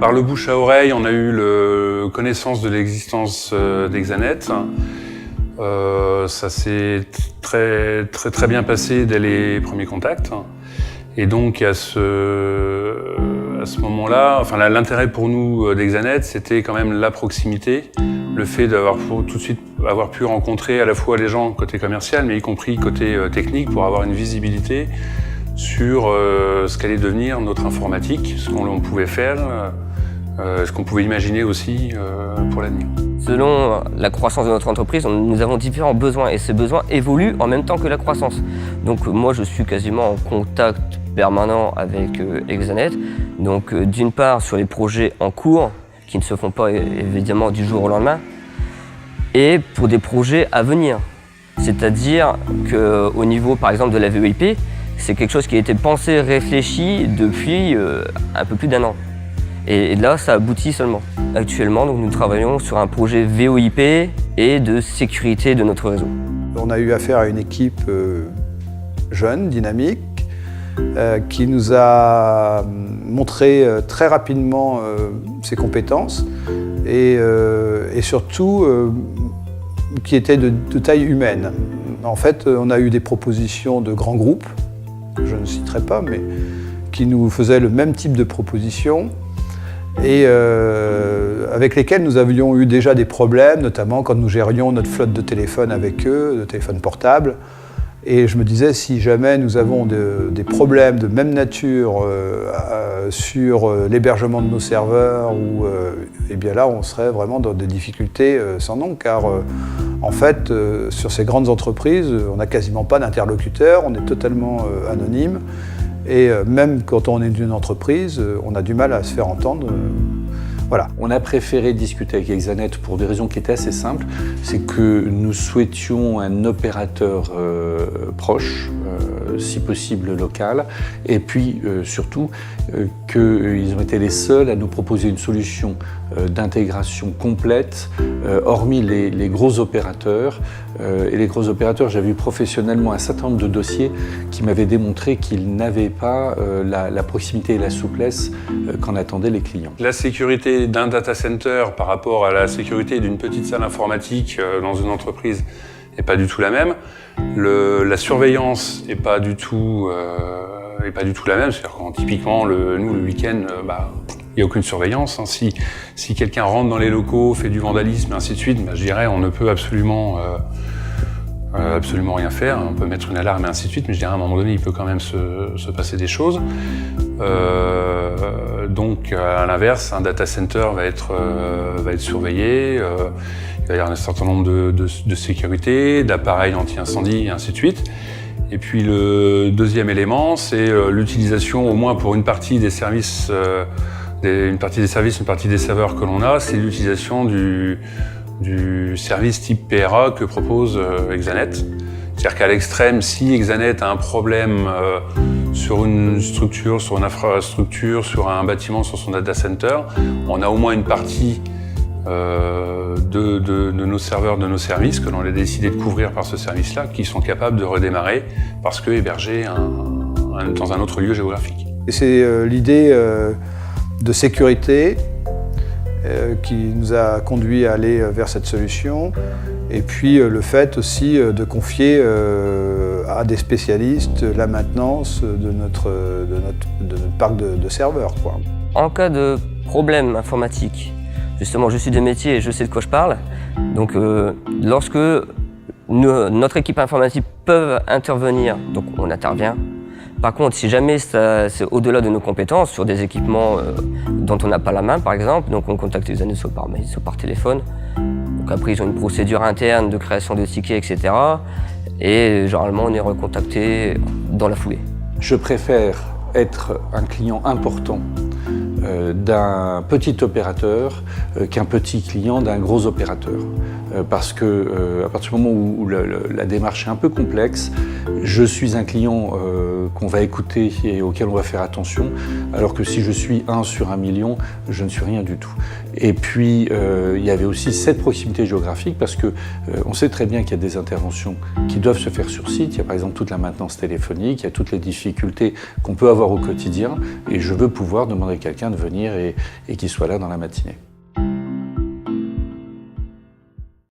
Par le bouche à oreille, on a eu connaissance de l'existence d'Exanet. Ça s'est très bien passé dès les premiers contacts. Et donc à ce moment-là, enfin, l'intérêt pour nous d'Exanet, c'était quand même la proximité, le fait d'avoir tout de suite avoir pu rencontrer à la fois les gens côté commercial, mais y compris côté technique, pour avoir une visibilité sur ce qu'allait devenir notre informatique, ce qu'on pouvait faire, ce qu'on pouvait imaginer aussi pour l'avenir. Selon la croissance de notre entreprise, nous avons différents besoins et ces besoins évoluent en même temps que la croissance. Donc moi, je suis quasiment en contact permanent avec Exanet. Donc d'une part sur les projets en cours, qui ne se font pas évidemment du jour au lendemain, et pour des projets à venir. C'est-à-dire qu'au niveau par exemple de la VoIP, c'est quelque chose qui a été pensé, réfléchi depuis un peu plus d'1 an. Et là, ça aboutit seulement. Actuellement, donc, nous travaillons sur un projet VoIP et de sécurité de notre réseau. On a eu affaire à une équipe jeune, dynamique, qui nous a montré très rapidement ses compétences et surtout qui était de taille humaine. En fait, on a eu des propositions de grands groupes, que je ne citerai pas, mais qui nous faisaient le même type de propositions et avec lesquels nous avions eu déjà des problèmes, notamment quand nous gérions notre flotte de téléphones avec eux, de téléphones portables. Et je me disais, si jamais nous avons des problèmes de même nature sur l'hébergement de nos serveurs, eh bien là, on serait vraiment dans des difficultés sans nom, car en fait, sur ces grandes entreprises, on n'a quasiment pas d'interlocuteur, on est totalement anonyme. Et même quand on est d'une entreprise, on a du mal à se faire entendre. Voilà. On a préféré discuter avec Exanet pour des raisons qui étaient assez simples. C'est que nous souhaitions un opérateur proche, si possible local, et puis surtout qu'ils ont été les seuls à nous proposer une solution d'intégration complète, hormis les gros opérateurs. Et les gros opérateurs, j'ai vu professionnellement un certain nombre de dossiers qui m'avaient démontré qu'ils n'avaient pas la proximité et la souplesse qu'en attendaient les clients. La sécurité d'un data center par rapport à la sécurité d'une petite salle informatique dans une entreprise n'est pas du tout la même. La surveillance n'est pas du tout la même. C'est-à-dire quand typiquement, nous, le week-end, il n'y a aucune surveillance. Hein. Si quelqu'un rentre dans les locaux, fait du vandalisme et ainsi de suite, je dirais on ne peut absolument rien faire. On peut mettre une alarme et ainsi de suite, mais je dirais à un moment donné, il peut quand même se passer des choses. Donc à l'inverse, un data center va être surveillé. Il va y avoir un certain nombre de sécurités, d'appareils anti-incendie et ainsi de suite. Et puis le deuxième élément, c'est l'utilisation, au moins pour une partie des services, une partie des serveurs que l'on a, c'est l'utilisation du service type PRA que propose Exanet. C'est-à-dire qu'à l'extrême, si Exanet a un problème sur une structure, sur une infrastructure, sur un bâtiment, sur son data center, on a au moins une partie de nos serveurs, de nos services que l'on a décidé de couvrir par ce service-là, qui sont capables de redémarrer parce que hébergés dans un autre lieu géographique. Et c'est l'idée de sécurité qui nous a conduit à aller vers cette solution, et puis le fait aussi de confier à des spécialistes la maintenance de notre parc de serveurs, quoi. En cas de problème informatique, justement, je suis des métiers et je sais de quoi je parle. Donc, lorsque notre équipe informatique peut intervenir, donc on intervient. Par contre, si jamais c'est au-delà de nos compétences, sur des équipements dont on n'a pas la main, par exemple, donc on contacte les années soit par mail, soit par téléphone. Donc après, ils ont une procédure interne de création de tickets, etc. Et généralement, on est recontacté dans la foulée. Je préfère être un client important d'un petit opérateur qu'un petit client d'un gros opérateur. Parce que à partir du moment où la démarche est un peu complexe, je suis un client qu'on va écouter et auquel on va faire attention, alors que si je suis 1 sur 1 million, je ne suis rien du tout. Et puis il y avait aussi cette proximité géographique, parce que on sait très bien qu'il y a des interventions qui doivent se faire sur site. Il y a par exemple toute la maintenance téléphonique, il y a toutes les difficultés qu'on peut avoir au quotidien, et je veux pouvoir demander à quelqu'un de venir et qu'il soit là dans la matinée.